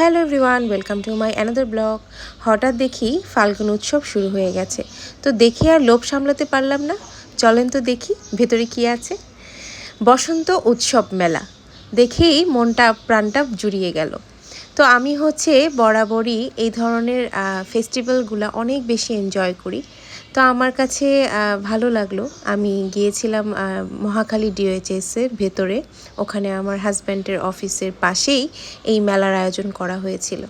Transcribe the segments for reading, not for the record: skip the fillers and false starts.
Hello everyone, welcome to my another blog. হঠাৎ দেখি ফাল্গুন উৎসব শুরু হয়ে গেছে, তো দেখে আর লোভ সামলাতে পারলাম না। চলেন তো দেখি ভেতরে কি আছে। বসন্ত উৎসব মেলা দেখেই মনটা প্রাণটা জুড়িয়ে গেল। তো আমি বরাবরই এই ধরনের ফেস্টিভ্যালগুলো অনেক বেশি এনজয় করি। তো আমার কাছে ভালো লাগলো। আমি গিয়েছিলাম মহাখালী ডিওএইচএসের ভেতরে। ওখানে আমার হাজব্যান্ডের অফিসের পাশেই এই মেলার আয়োজন করা হয়েছিল।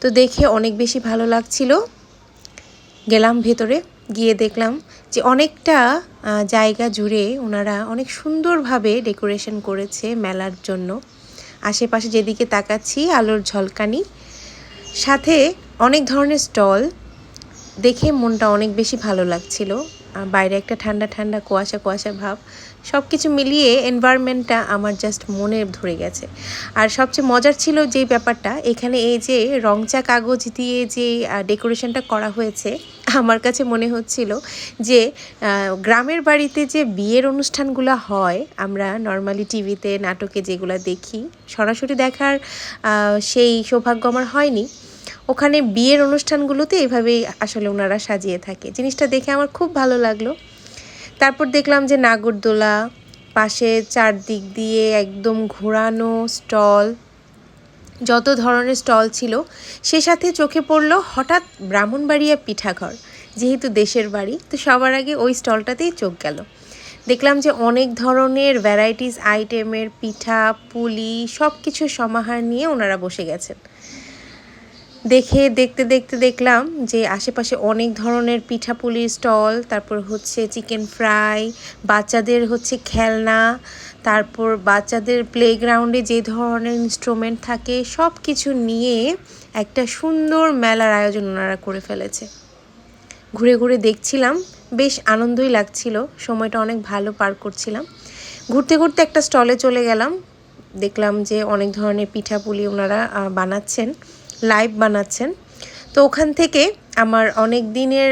তো দেখে অনেক বেশি ভালো লাগছিল। গেলাম ভেতরে, গিয়ে দেখলাম যে অনেকটা জায়গা জুড়ে ওনারা অনেক সুন্দরভাবে ডেকোরেশন করেছে মেলার জন্য। আশেপাশে যেদিকে তাকাচ্ছি আলোর ঝলকানি, সাথে অনেক ধরনের স্টল। দেখে মনটা অনেক বেশি ভালো লাগছিল। বাইরে একটা ঠান্ডা ঠান্ডা কুয়াশা কুয়াশা ভাব, সব কিছু মিলিয়ে এনভায়রনমেন্টটা আমার জাস্ট মনে ধরে গেছে। আর সবচেয়ে মজার ছিল যেই ব্যাপারটা, এখানে এই যে রংচা কাগজ দিয়ে যে ডেকোরেশনটা করা হয়েছে, আমার কাছে মনে হচ্ছিল যে গ্রামের বাড়িতে যে বিয়ের অনুষ্ঠানগুলো হয়, আমরা নর্মালি টিভিতে নাটকে যেগুলো দেখি, সরাসরি দেখার সেই সৌভাগ্য আমার হয়নি। ওখানে বিয়ের অনুষ্ঠানগুলোতে এভাবেই আসলে ওনারা সাজিয়ে থাকে। জিনিসটা দেখে আমার খুব ভালো লাগলো। তারপর দেখলাম যে নাগরদোলা, পাশে চারদিক দিয়ে একদম ঘোরানো স্টল, যত ধরনের স্টল ছিল। সে সাথে চোখে পড়লো হঠাৎ ব্রাহ্মণবাড়িয়া পিঠাঘর, যেহেতু দেশের বাড়ি, তো সবার আগে ওই স্টলটাতেই চোখ গেল। দেখলাম যে অনেক ধরনের ভ্যারাইটিস আইটেমের পিঠা পুলি সব কিছুর সমাহার নিয়ে ওনারা বসে গেছেন। দেখতে দেখতে দেখলাম যে আশেপাশে অনেক ধরনের পিঠাপুলির স্টল, তারপর চিকেন ফ্রাই, বাচ্চাদের খেলনা, তারপর বাচ্চাদের প্লেগ্রাউন্ডে যে ধরনের ইনস্ট্রুমেন্ট থাকে সব কিছু নিয়ে একটা সুন্দর মেলার আয়োজন ওনারা করে ফেলেছে। ঘুরে ঘুরে দেখছিলাম, বেশ আনন্দই লাগছিল, সময়টা অনেক ভালো পার করছিলাম। ঘুরতে ঘুরতে একটা স্টলে চলে গেলাম, দেখলাম যে অনেক ধরনের পিঠাপুলি ওনারা বানাচ্ছেন, লাইভ বানাচ্ছেন। তো ওখান থেকে আমার অনেক দিনের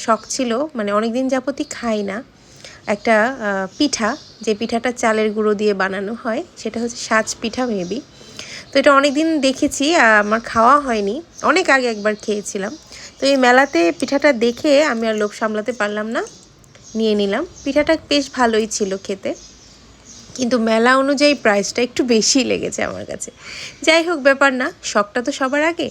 শখ ছিল, মানে অনেক দিন যাবতই খাই না একটা পিঠা, যে পিঠাটা চালের গুঁড়ো দিয়ে বানানো হয়, সেটা সাজ পিঠা মেবি। তো এটা অনেক দিন দেখেছি, আমার খাওয়া হয়নি, অনেক আগে একবার খেয়েছিলাম। তো এই মেলাতে পিঠাটা দেখে আমি আর লোভ সামলাতে পারলাম না, নিয়ে নিলাম। পিঠাটা বেশ ভালোই ছিল খেতে, কিন্তু মেলা অনুযায়ী প্রাইসটা একটু বেশি লেগেছে আমার কাছে। যাই হোক, ব্যাপার না, শখটা তো সবার আগে।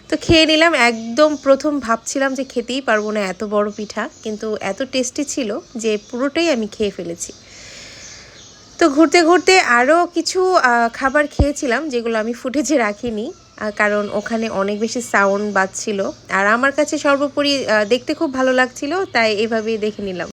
তো খেয়ে নিলাম। একদম প্রথম ভাবছিলাম যে খেতেই পারবো না এত বড় পিঠা, কিন্তু এত টেস্টি ছিল যে পুরোটাই আমি খেয়ে ফেলেছি। তো ঘুরতে ঘুরতে আরও কিছু খাবার খেয়েছিলাম, যেগুলো আমি ফুটেজে রাখিনি, কারণ ওখানে অনেক বেশি সাউন্ড বাজছিল। আর আমার কাছে সর্বোপরি দেখতে খুব ভালো লাগছিল, তাই এভাবেই দেখে নিলাম।